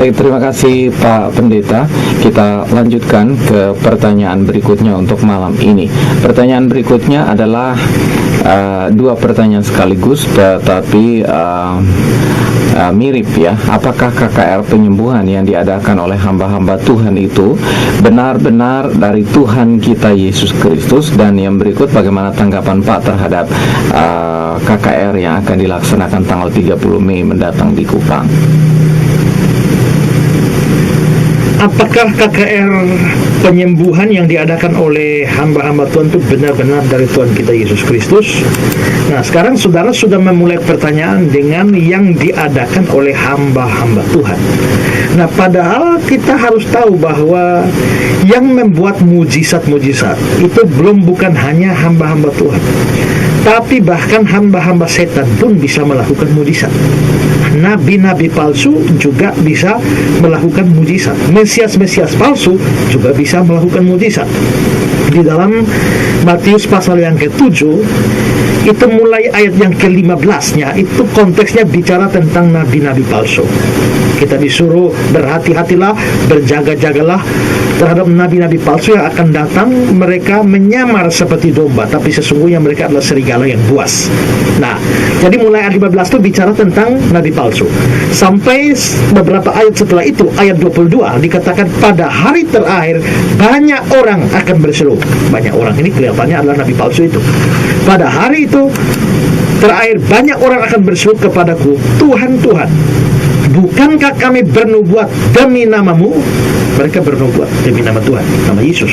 Baik, terima kasih Pak Pendeta. Kita lanjutkan ke pertanyaan berikutnya untuk malam ini. Pertanyaan berikutnya adalah dua pertanyaan sekaligus, tetapi mirip ya. Apakah KKR penyembuhan yang diadakan oleh hamba-hamba Tuhan itu benar-benar dari Tuhan kita Yesus Kristus? Dan yang berikut, bagaimana tanggapan Pak terhadap KKR yang akan dilaksanakan tanggal 30 Mei mendatang di Kupang? Apakah KKR penyembuhan yang diadakan oleh hamba-hamba Tuhan itu benar-benar dari Tuhan kita Yesus Kristus? Nah, sekarang saudara sudah memulai pertanyaan dengan yang diadakan oleh hamba-hamba Tuhan. Nah, padahal kita harus tahu bahwa yang membuat mujizat-mujizat itu bukan hanya hamba-hamba Tuhan, tapi bahkan hamba-hamba setan pun bisa melakukan mujizat. Nabi-nabi palsu juga bisa melakukan mujizat. Mesias-mesias palsu juga bisa melakukan mujizat. Di dalam Matius pasal yang ke-7, itu mulai ayat yang ke-15-nya, itu konteksnya bicara tentang nabi-nabi palsu. Kita disuruh berhati-hatilah, berjaga-jagalah terhadap nabi-nabi palsu yang akan datang. Mereka menyamar seperti domba, tapi sesungguhnya mereka adalah serigala yang buas. Nah, jadi mulai ayat 15 itu bicara tentang nabi palsu. Sampai beberapa ayat setelah itu, ayat 22, dikatakan pada hari terakhir banyak orang akan berseru. Banyak orang ini kelihatannya adalah nabi palsu itu. Pada hari itu terakhir banyak orang akan berseru kepadaku, Tuhan, Tuhan, bukankah kami bernubuat demi namamu? Mereka bernubuat demi nama Tuhan, nama Yesus,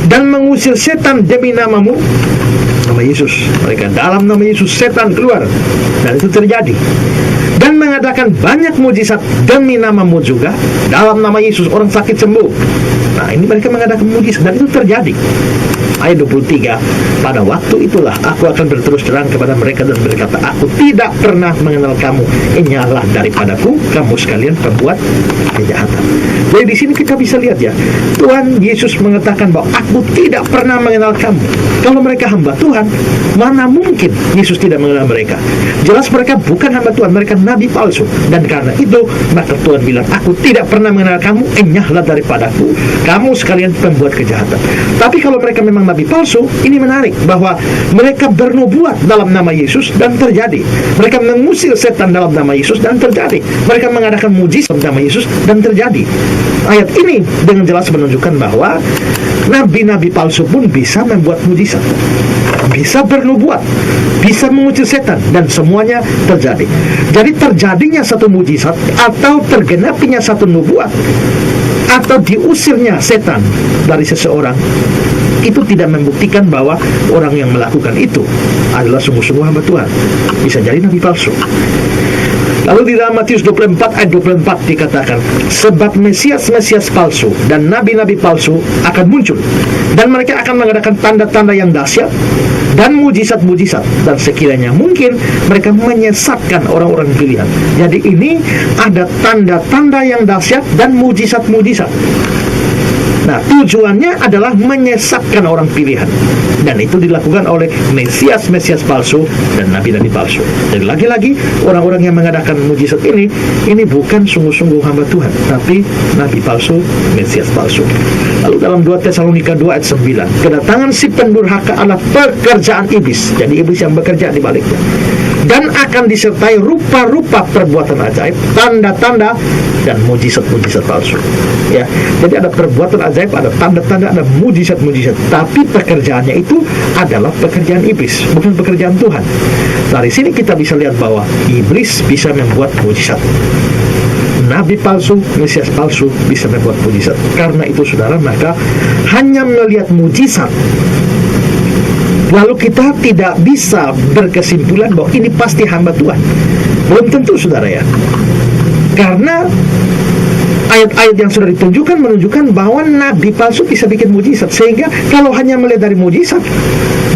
dan mengusir setan demi namamu, nama Yesus. Mereka dalam nama Yesus setan keluar, dan itu terjadi. Dan mengadakan banyak mujizat demi namamu juga, dalam nama Yesus orang sakit sembuh. Nah, ini mereka mengadakan mujizat, dan itu terjadi. Ayat 23, pada waktu itulah aku akan berterus terang kepada mereka dan berkata, aku tidak pernah mengenal kamu, enyahlah daripadaku, kamu sekalian pembuat kejahatan. Jadi di sini kita bisa lihat ya, Tuhan Yesus mengatakan bahwa aku tidak pernah mengenal kamu. Kalau mereka hamba Tuhan, mana mungkin Yesus tidak mengenal mereka? Jelas mereka bukan hamba Tuhan, mereka nabi palsu. Dan karena itu, maka Tuhan bilang, aku tidak pernah mengenal kamu, enyahlah daripadaku, kamu sekalian pembuat kejahatan. Tapi kalau mereka memang nabi palsu, ini menarik bahwa mereka bernubuat dalam nama Yesus dan terjadi. Mereka mengusir setan dalam nama Yesus dan terjadi. Mereka mengadakan mujizat dalam nama Yesus dan terjadi. Ayat ini dengan jelas menunjukkan bahwa nabi-nabi palsu pun bisa membuat mujizat, bisa bernubuat, bisa mengusir setan, dan semuanya terjadi. Jadi terjadinya satu mujizat atau tergenapinya satu nubuat atau diusirnya setan dari seseorang, itu tidak membuktikan bahwa orang yang melakukan itu adalah sungguh-sungguh hamba Tuhan. Bisa jadi nabi palsu. Lalu di dalam Matius 24 ayat 24 dikatakan, sebab Mesias-Mesias palsu dan nabi-nabi palsu akan muncul, dan mereka akan mengadakan tanda-tanda yang dahsyat dan mujizat-mujizat, dan sekiranya mungkin mereka menyesatkan orang-orang pilihan. Jadi ini ada tanda-tanda yang dahsyat dan mujizat-mujizat. Nah, tujuannya adalah menyesatkan orang pilihan, dan itu dilakukan oleh Mesias-Mesias palsu dan nabi-nabi palsu. Jadi lagi-lagi orang-orang yang mengadakan mujizat ini bukan sungguh-sungguh hamba Tuhan, tapi nabi palsu, Mesias palsu. Lalu dalam 2 Tesalonika 2 ayat 9, kedatangan si pendurhaka adalah pekerjaan iblis. Jadi iblis yang bekerja di baliknya, dan akan disertai rupa-rupa perbuatan ajaib, tanda-tanda, dan mujizat-mujizat palsu. Ya, jadi ada perbuatan ajaib, ada tanda-tanda, ada mujizat-mujizat, tapi pekerjaannya itu adalah pekerjaan iblis, bukan pekerjaan Tuhan. Dari sini kita bisa lihat bahwa iblis bisa membuat mujizat, nabi palsu, Mesias palsu bisa membuat mujizat. Karena itu saudara, maka hanya melihat mujizat lalu kita tidak bisa berkesimpulan bahwa ini pasti hamba Tuhan. Belum tentu saudara ya, karena ayat-ayat yang sudah ditunjukkan menunjukkan bahwa nabi palsu bisa bikin mujizat. Sehingga kalau hanya melihat dari mujizat,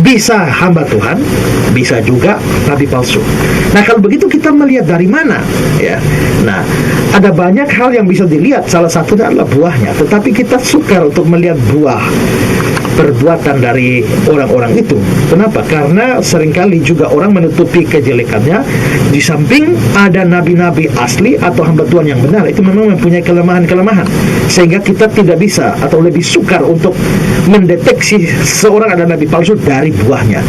bisa hamba Tuhan, bisa juga nabi palsu. Nah, kalau begitu kita melihat dari mana? Ya, nah, ada banyak hal yang bisa dilihat. Salah satunya adalah buahnya. Tetapi kita sukar untuk melihat buah perbuatan dari orang-orang itu. Kenapa? Karena seringkali juga orang menutupi kejelekannya. Di samping ada nabi-nabi asli atau hamba Tuhan yang benar, itu memang mempunyai kelemahan-kelemahan, sehingga kita tidak bisa atau lebih sukar untuk mendeteksi seorang ada nabi palsu dari buahnya.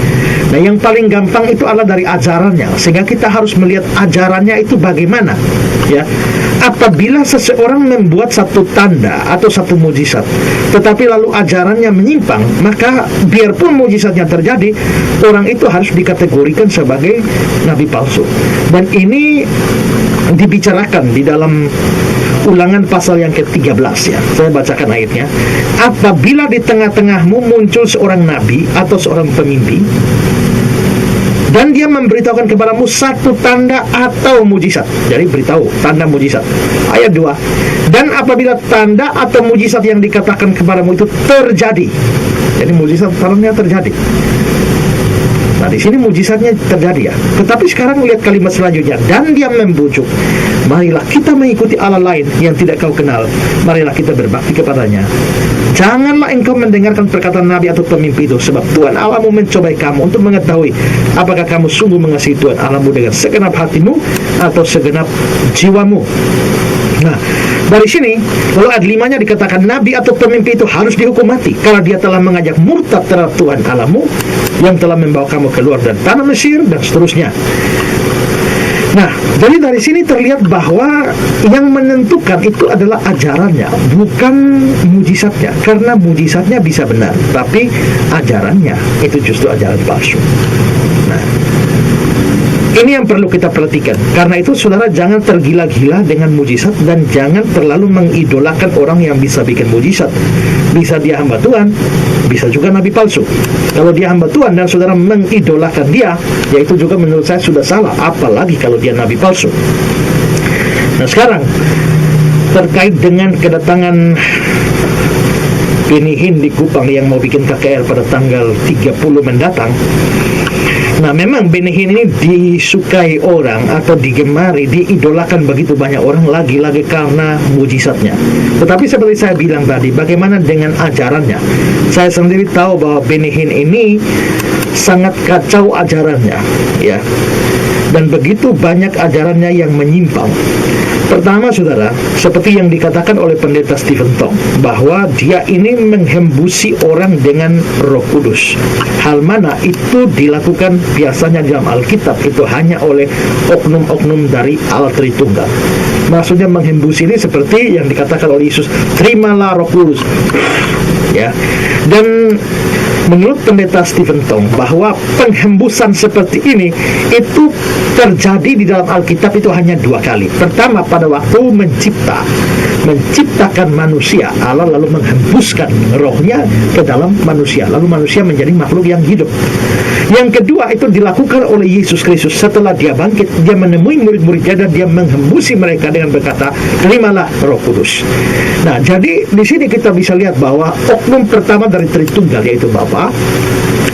Nah, yang paling gampang itu adalah dari ajarannya, sehingga kita harus melihat ajarannya itu bagaimana, ya. Apabila seseorang membuat satu tanda atau satu mujizat, tetapi lalu ajarannya menyimpang, maka biarpun mujizatnya terjadi, orang itu harus dikategorikan sebagai nabi palsu. Dan ini dibicarakan di dalam Ulangan pasal yang ke-13, ya. Saya bacakan ayatnya. Apabila di tengah-tengahmu muncul seorang nabi atau seorang pemimpi, dan dia memberitahukan kepadamu satu tanda atau mujizat. Jadi beritahu tanda mujizat. Ayat 2. Dan apabila tanda atau mujizat yang dikatakan kepadamu itu terjadi. Jadi mujizat tandanya terjadi. Nah, di sini mujizatnya terjadi, ya. Tetapi sekarang lihat kalimat selanjutnya. Dan dia membujuk, marilah kita mengikuti Allah lain yang tidak kau kenal. Marilah kita berbakti kepadanya. Janganlah engkau mendengarkan perkataan nabi atau pemimpi itu, sebab Tuhan Allahmu mencobai kamu untuk mengetahui apakah kamu sungguh mengasihi Tuhan Allahmu dengan segenap hatimu atau segenap jiwamu. Nah, dari sini lalu ayat 5-nya dikatakan nabi atau pemimpi itu harus dihukum mati kalau dia telah mengajak murtad terhadap Tuhan Allahmu yang telah membawa kamu keluar dari tanah Mesir, dan seterusnya. Nah, jadi dari sini terlihat bahwa yang menentukan itu adalah ajarannya, bukan mujizatnya. Karena mujizatnya bisa benar, tapi ajarannya itu justru ajaran palsu. Nah, ini yang perlu kita perhatikan. Karena itu saudara jangan tergila-gila dengan mujizat, dan jangan terlalu mengidolakan orang yang bisa bikin mujizat. Bisa dia hamba Tuhan, bisa juga nabi palsu. Kalau dia hamba Tuhan dan saudara mengidolakan dia, ya itu juga menurut saya sudah salah. Apalagi kalau dia nabi palsu. Nah, sekarang terkait dengan kedatangan Benny Hinn di Kupang yang mau bikin KKR pada tanggal 30 mendatang. Nah, memang Benny Hinn ini disukai orang atau digemari, diidolakan begitu banyak orang, lagi-lagi karena mujizatnya. Tetapi seperti saya bilang tadi, bagaimana dengan ajarannya? Saya sendiri tahu bahwa Benny Hinn ini sangat kacau ajarannya, ya. Dan begitu banyak ajarannya yang menyimpang. Pertama, saudara, seperti yang dikatakan oleh pendeta Stephen Tong, bahwa dia ini menghembusi orang dengan Roh Kudus. Hal mana itu dilakukan biasanya dalam Alkitab itu hanya oleh oknum-oknum dari Allah Tritunggal. Maksudnya menghembusi ini seperti yang dikatakan oleh Yesus, terimalah Roh Kudus, ya. Dan menurut pendeta Stephen Tong, bahwa penghembusan seperti ini itu terjadi di dalam Alkitab itu hanya 2 kali. Pertama, pada waktu menciptakan manusia, Allah lalu menghembuskan rohnya ke dalam manusia, lalu manusia menjadi makhluk yang hidup. Yang kedua itu dilakukan oleh Yesus Kristus setelah dia bangkit. Dia menemui murid-muridnya dan dia menghembusi mereka dengan berkata, terimalah Roh Kudus. Nah, jadi di sini kita bisa lihat bahwa oknum pertama dari Tritunggal, yaitu Bapa,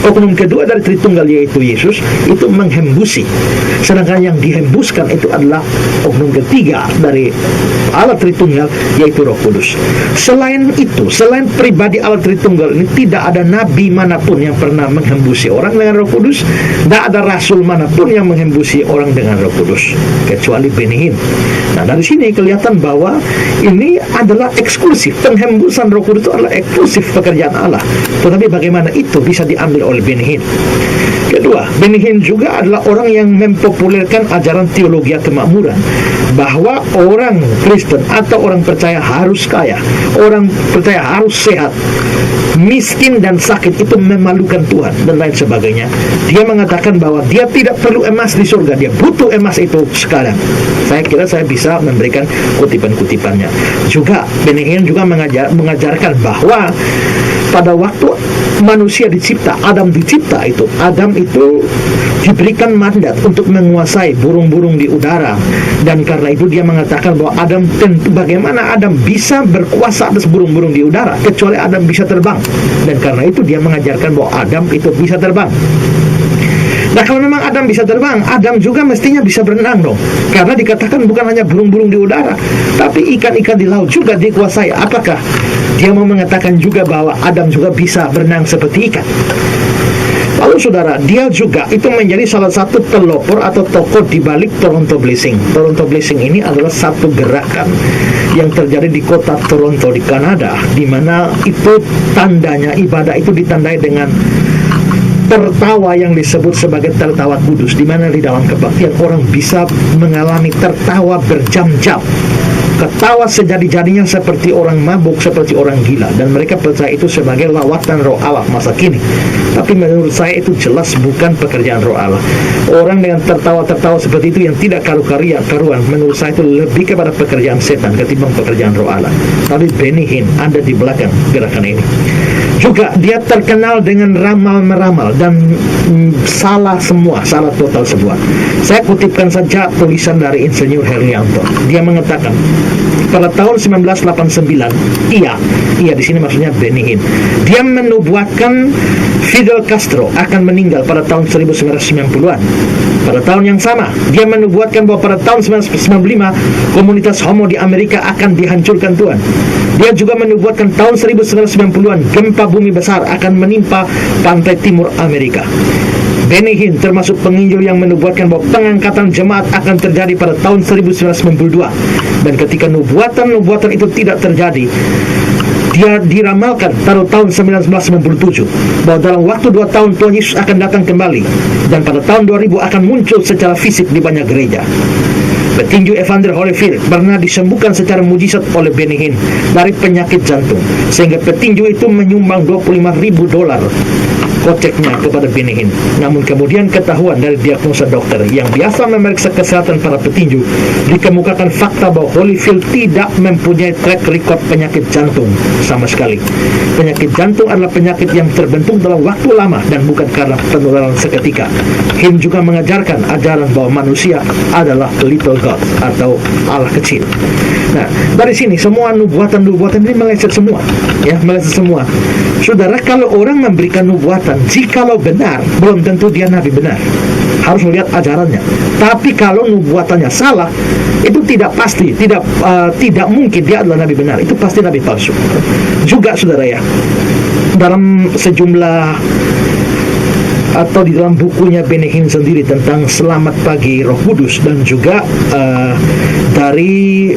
oknum kedua dari Tritunggal, yaitu Yesus, itu menghembusi. Sedangkan yang dihembuskan itu adalah oknum ketiga dari Allah Tritunggal, yaitu Roh Kudus. Selain itu, selain pribadi Allah Tritunggal ini, tidak ada nabi manapun yang pernah menghembusi orang dengan Roh Kudus. Tidak ada rasul manapun yang menghembusi orang dengan Roh Kudus, kecuali Benny Hinn. Nah, dari sini kelihatan bahwa ini adalah eksklusif. Penghembusan Roh Kudus itu adalah eksklusif pekerjaan Allah. Tetapi bagaimana itu bisa diambil oleh Benny Hinn? Kedua, Benny Hinn juga adalah orang yang mempopulerkan ajaran teologi kemakmuran, bahwa orang Kristen atau orang percaya harus kaya, orang percaya harus sehat, miskin dan sakit itu memalukan Tuhan, dan lain sebagainya. Dia mengatakan bahwa dia tidak perlu emas di surga, dia butuh emas itu sekarang. Saya kira saya bisa memberikan kutipan-kutipannya. Juga Benny Hinn juga mengajarkan bahwa pada waktu manusia dicipta, Adam dicipta, itu Adam itu diberikan mandat untuk menguasai burung-burung di udara. Dan karena itu dia mengatakan bahwa Adam, tentu bagaimana Adam bisa berkuasa atas burung-burung di udara kecuali Adam bisa terbang. Dan karena itu dia mengajarkan bahwa Adam itu bisa terbang. Nah, kalau memang Adam bisa terbang, Adam juga mestinya bisa berenang dong. Karena dikatakan bukan hanya burung-burung di udara, tapi ikan-ikan di laut juga dikuasai. Apakah dia mau mengatakan juga bahwa Adam juga bisa berenang seperti ikan? Lalu saudara, dia juga itu menjadi salah satu pelopor atau tokoh di balik Toronto Blessing. Toronto Blessing ini adalah satu gerakan yang terjadi di kota Toronto di Kanada, di mana itu tandanya, ibadah itu ditandai dengan tertawa yang disebut sebagai tertawa kudus, di mana di dalam kebaktian orang bisa mengalami tertawa berjam-jam, ketawa sejadi-jadinya seperti orang mabuk, seperti orang gila, dan mereka percaya itu sebagai lawatan roh Allah masa kini. Tapi menurut saya itu jelas bukan pekerjaan roh Allah. Orang dengan tertawa-tertawa seperti itu yang tidak karuan, menurut saya itu lebih kepada pekerjaan setan ketimbang pekerjaan roh Allah. Tapi Benny Hinn ada di belakang gerakan ini. Juga dia terkenal dengan ramal-meramal dan salah total semua. Saya kutipkan saja tulisan dari Insinyur Herlianto. Dia mengatakan pada tahun 1989, ia di sini maksudnya Benny Hinn, dia menubuatkan Fidel Castro akan meninggal pada tahun 1990-an. Pada tahun yang sama, dia menubuatkan bahwa pada tahun 1995 komunitas homo di Amerika akan dihancurkan Tuhan. Dia juga menubuatkan tahun 1990-an gempa bumi besar akan menimpa pantai timur Amerika. Benny Hinn termasuk penginjil yang menubuatkan bahwa pengangkatan jemaat akan terjadi pada tahun 1992. Dan ketika nubuatan itu tidak terjadi, dia diramalkan pada tahun 1997 bahwa dalam waktu 2 tahun Tuhan Yesus akan datang kembali, dan pada tahun 2000 akan muncul secara fisik di banyak gereja. Petinju Evander Holyfield pernah disembuhkan secara mujizat oleh Benny Hinn dari penyakit jantung, sehingga petinju itu menyumbang $25,000 koceknya kepada Benny Hinn. Namun kemudian ketahuan dari diagnosa dokter yang biasa memeriksa kesehatan para petinju, dikemukakan fakta bahwa Holyfield tidak mempunyai track record penyakit jantung sama sekali. Penyakit jantung adalah penyakit yang terbentuk dalam waktu lama dan bukan karena penularan seketika. Hinn juga mengajarkan ajaran bahwa manusia adalah little God atau Allah kecil. Nah, dari sini semua nubuatan ini meleset semua, Saudara, kalau orang memberikan nubuatan, jikalau benar, belum tentu dia nabi benar. Harus melihat ajarannya. Tapi kalau nubuatannya salah, itu tidak pasti, tidak mungkin dia adalah nabi benar. Itu pasti nabi palsu. Juga saudara ya, dalam sejumlah atau di dalam bukunya Benny Hinn sendiri tentang Selamat Pagi Roh Kudus, dan juga dari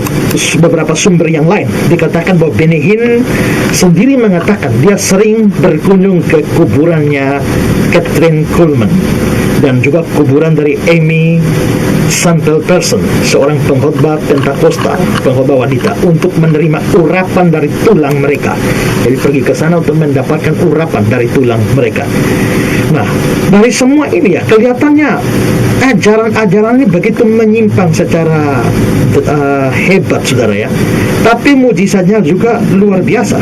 beberapa sumber yang lain, dikatakan bahwa Benny Hinn sendiri mengatakan dia sering berkunjung ke kuburannya Catherine Kuhlman dan juga kuburan dari Amy Sample Person, seorang pengkhotbah Pentakosta, pengkhotbah wanita, untuk menerima urapan dari tulang mereka. Jadi pergi ke sana untuk mendapatkan urapan dari tulang mereka. Nah, dari semua ini ya, kelihatannya ajaran-ajaran ini begitu menyimpang secara hebat, saudara ya. Tapi mujizatnya juga luar biasa.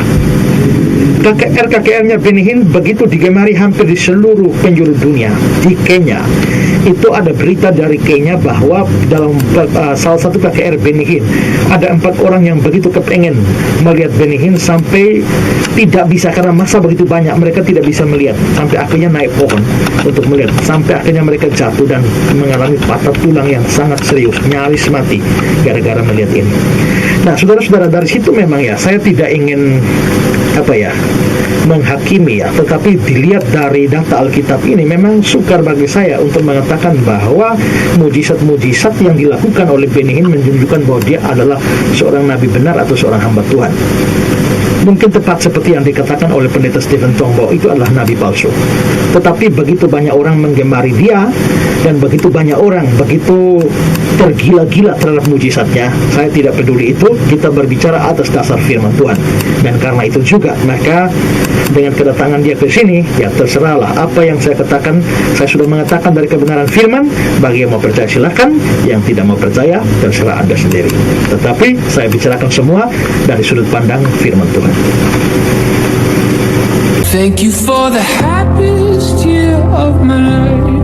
KKR-KKR-nya Benny Hinn begitu digemari hampir di seluruh penjuru dunia. Di Kenya, itu ada berita dari Kenya bahwa dalam salah satu KKR Benny Hinn ada 4 orang yang begitu kepengen melihat Benny Hinn sampai tidak bisa, karena masa begitu banyak mereka tidak bisa melihat, sampai akhirnya naik pohon untuk melihat, sampai akhirnya mereka jatuh dan mengalami patah tulang yang sangat serius, nyaris mati gara-gara melihat ini. Nah, saudara-saudara, dari situ memang ya, saya tidak ingin menghakimi ya, tetapi dilihat dari data Alkitab ini, memang sukar bagi saya untuk mengatakan bahwa mujizat-mujizat yang dilakukan oleh Benny Hinn menunjukkan bahwa dia adalah seorang nabi benar atau seorang hamba Tuhan. Mungkin tepat seperti yang dikatakan oleh pendeta Stephen Tong bahwa itu adalah nabi palsu. Tetapi begitu banyak orang menggemari dia, dan begitu banyak orang begitu tergila-gila terhadap mujizatnya, saya tidak peduli itu, kita berbicara atas dasar firman Tuhan. Dan karena itu juga, maka dengan kedatangan dia ke sini, ya terserahlah apa yang saya katakan. Saya sudah mengatakan dari kebenaran firman. Bagi yang mau percaya silakan, yang tidak mau percaya terserah Anda sendiri. Tetapi saya bicarakan semua dari sudut pandang firman Tuhan. Thank you for the happiest year of my life.